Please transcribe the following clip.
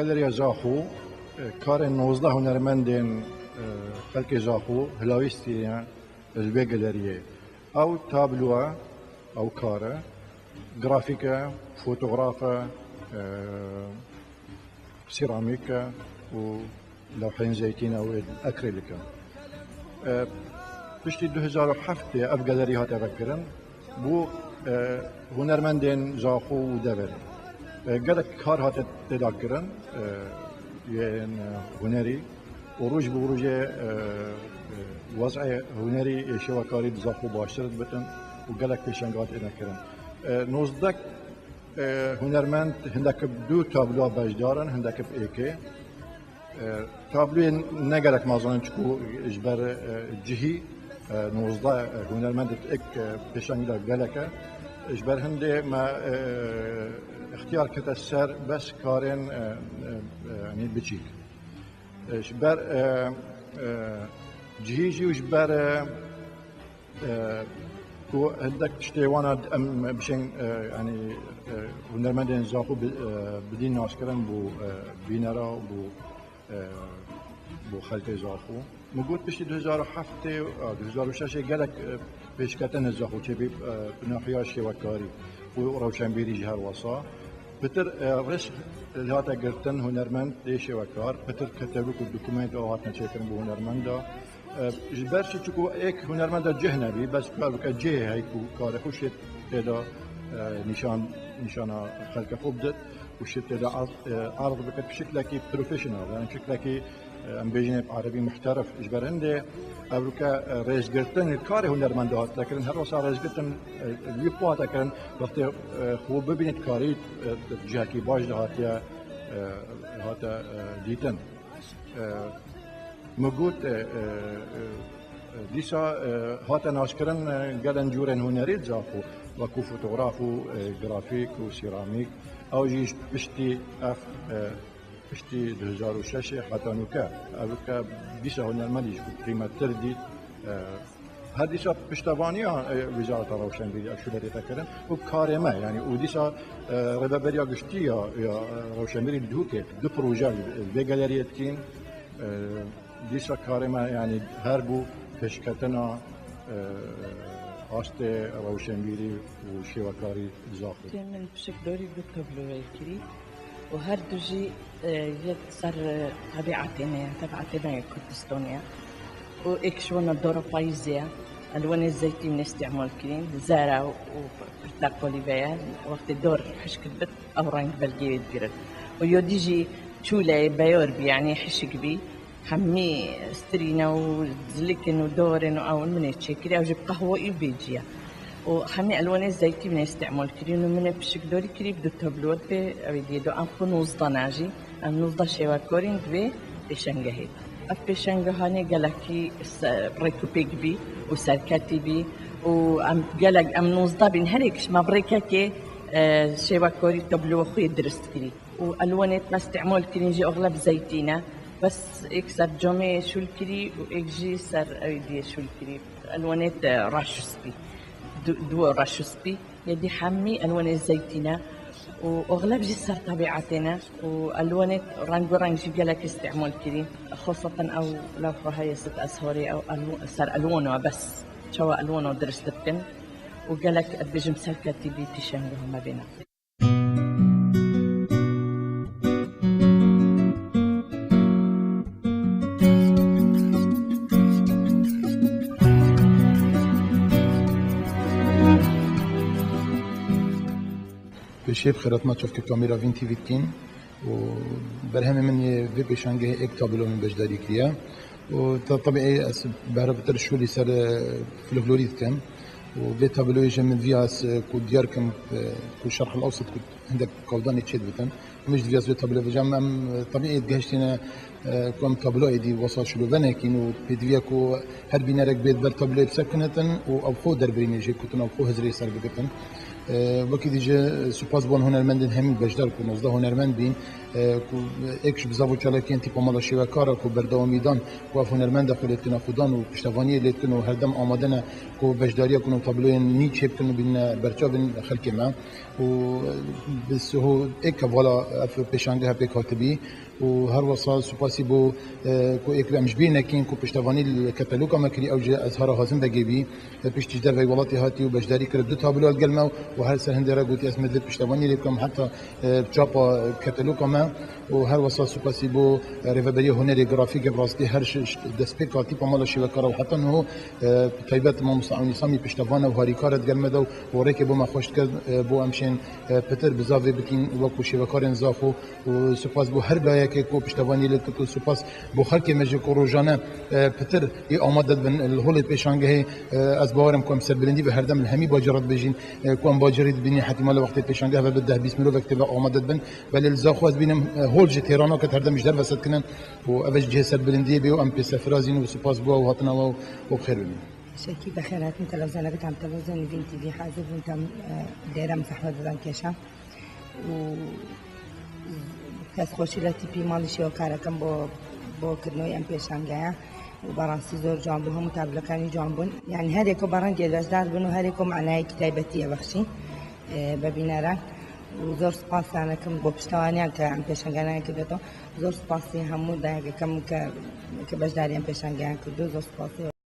گالریا زاخو کار 19 هنرمندین خلق زاخو هلاویستیان البی گالریه او تابلوه او کاره گرافیکه فوتوغرافه سيراميكا ولوحين زيتين او اكريليكا بشتي 2007 اف جاليري هات افكرن بو هنرمندين زاخو ودبر قالك كار هات تذكرن ين هنري وروج بروج وضع هنري شوكاري زاخو باشرت بتن وقالك بيشنغات افكرن نوزدك هنرمند هندك دو تابلو باجدارن هندك في ايكي تابلو نگرك مازن چكو اجبر جهي نوزده هنرمند اك بشنگلا گلكا اجبر هندي ما اختيار كتسر بس كارن يعني بتشيك اجبر جهي جي اجبر كو هندك تشتيوانا ام بشين يعني هنرمندين زاخو بدين ناشكرن بو بينرا بو خلطه زاخو موجود بشي 2007 2006 قالك بيشكتن زاخو تشبي بناحيه شوكاري وروشنبيري جهر وصا بتر رش هاتا قلتن هنرمند دي شوكار بتر كتبوا الدوكيمنت او هاتنا تشيكن بو هنرمندا جبرش چکو ایک هنرمند جهنبی بس بالك جه هيكو كار خوشت تدا نشان خلق خوب دت وشت تدا عرض بك بشكل كي بروفيشنال يعني بشكل كي ام بيجن عربي محترف اجبر عنده ابركا رئيس قلتن الكار هنرمندات لكن هر وصار رئيس قلتن يبقى كان وقت خوب ببينت كاري جاكي باج هاتا ديتن موجود ديسا هاتا ناشكرن قالن جورن هنريت زاخو وكو فوتوغرافو جرافيك وسيراميك او جيش بشتي اف بشتي 2006 حتى نوكا اوكا ديسا هنرمنديش قيمة تردي هاديسا بشتوانيا وزارة روشنبيري اكشولاري تكرن وبكارمه يعني وديسا ربابريا قشتي يا روشنبيري دوكي دو بروجا بيجاليريتكين دیسا کارما یعنی هر بو پشکتنا آست روشنبیری و شیوکاری زاخو. من بشك دوري بالتابلو كري وهر دوجي صار طبيعتنا تبعتنا كردستانية وإكشونا الدورة بايزية ألوان الزيتي من استعمال كريم زارع وبرتقالي بيان وقت الدور حشك البت أو رنج بلجية بيرد ويوديجي شولة بيور يعني حشك بي حمي سترينا وزلكن ودورن او من تشكري او جيب قهوه يبيجيا وحمي الوان الزيتي من استعمال كريم من بشك دوري كريم دو تابلوت بي ابي دو انفو نوزدا ناجي ام نوزدا شيوا كورين بي بشنجهي اف بشنجهاني جالاكي بريكوبيك بي وسركاتي بي وام جالاك ام نوزدا بين هريكش ما بريكاكي شيوا كوري تابلو خوي درست كري والوانات ما استعمال كريم جي اغلب زيتينه بس اكسر جمعي شو الكري واكجي سر ايدي شو الكري الوانات راشوسبي دو راشوسبي يدي حمي الوان زيتنا واغلب جي سر طبيعتنا والوانات رنج جي قالك استعمال كري خاصة او لو هي 6 اشهر او سر الوانه بس شو الوانه درست بكن وقالك بيجي مسلكتي بي تشانغو ما بينا بشيب خيرات ما تشوف كاميرا 20 وبرهم مني في بيشانجه اك تابلو من بجداري كريا وطبيعي بعرف ترشو لي سر فلوريد كان وفي تابلو يجي من فياس كود دياركم كو الشرق الاوسط كود عندك كوداني تشيد بتن مش فياس في تابلو في جام طبيعي تجهشتنا كم تابلو دي وصل شلو بناكين وبيدفيكو هر بينارك بيت بر تابلو بسكنتن او خو دربرين يجي كنتن او خو هزري سر بكتن وەکی دیجە سوپاس بۆن هونەرمەندن هەمین بەشدار و 19 هونەرمەند بین ئێکش بزاو چالەکیان تیپۆمەڵە شێوەکارە و بەردەوامیدان و هونەرمەندە خۆ لێتکردنە خوددان و پشتەوانی لێتکردن و هەردەم ئامادەنە و بەشداریەکن و تابلۆیان نی چێبکردن و بینە بەرچاوین خەلکی ما و بسهو ئێکە وڵا پێشانگەها پێک هاتبی و هەر وەسا سوپاسی بۆ کو ئێک ئەمش بینەکین و پشتەوانی کەتەلوکە مەکری ئەو ئەزهارە هازم دەگەبی پشتیش دەڤی وڵاتی هاتی و بەشداری کرد دو تابلۆ گەلمە و هەر سەر هەندێرە گوتی ئەسمە لێت پشتەوانی لێ بکەم حتا چاپا کەتەلوکە مە و هەر وەسا سوپاسی بۆ ڕێڤەبەری هونەری گرافیکە بڕاستی هەر دەستپێک کاتی پەمەڵە شێوەکارە و حتا نهۆ تایبەت مامۆستاعونی سامی پشتەوانە و هاریکارت گەلمەدە و وەڕێکێ بۆ مەخۆش کرد بۆ ئەمشێن پتر بزاوێ بکین وەکو شێوەکارێن زاخۆ و سوپاس بۆ هەر لایەکێک و پشتەوانی لێت کرد و سوپاس بۆ خەڵکێ مەژێک و ڕۆژانە پتر ئی ئامادە بن هەڵێ پێشانگەهەیە ئەس باوەرم کۆم سەربلندی بە هەردەم هەمی باجرات بێژین کۆم باجری بینی حتیما لە وەختی پێشانگە بە 10-20 مرۆڤێک تێبە ئامادە بن بەلێ لزاخۆ ئەس بینم هۆڵجی تێرانە کە هەردەمیش دەربەسەدکردن و ئەوەش جێ سەربلندیە بێ و ئەم پێسەفرازین و سوپاس بووە و هاتنەوە و بخێر ببین شكي بخيرات من تلفزيون قلت عم تلفزيون فين تي في حاجة وانت دايرة مسحبة دان كيشا و كاس خوشي لاتي بي مالي شو كارا كم بو كرنوي ام بيشان جايا وبرانسي زور جانبوها متابلة كاني جانبون يعني هذيكو بران جيداش دار بنو هذيكو معناها كتابتية بخشي ببينارا وزور سباسي أنا كم بوبشتواني كأم بيشان جايا كدتو زور سباسي همو دا كم كبجداري ام بيشان جايا كدو زور سباسي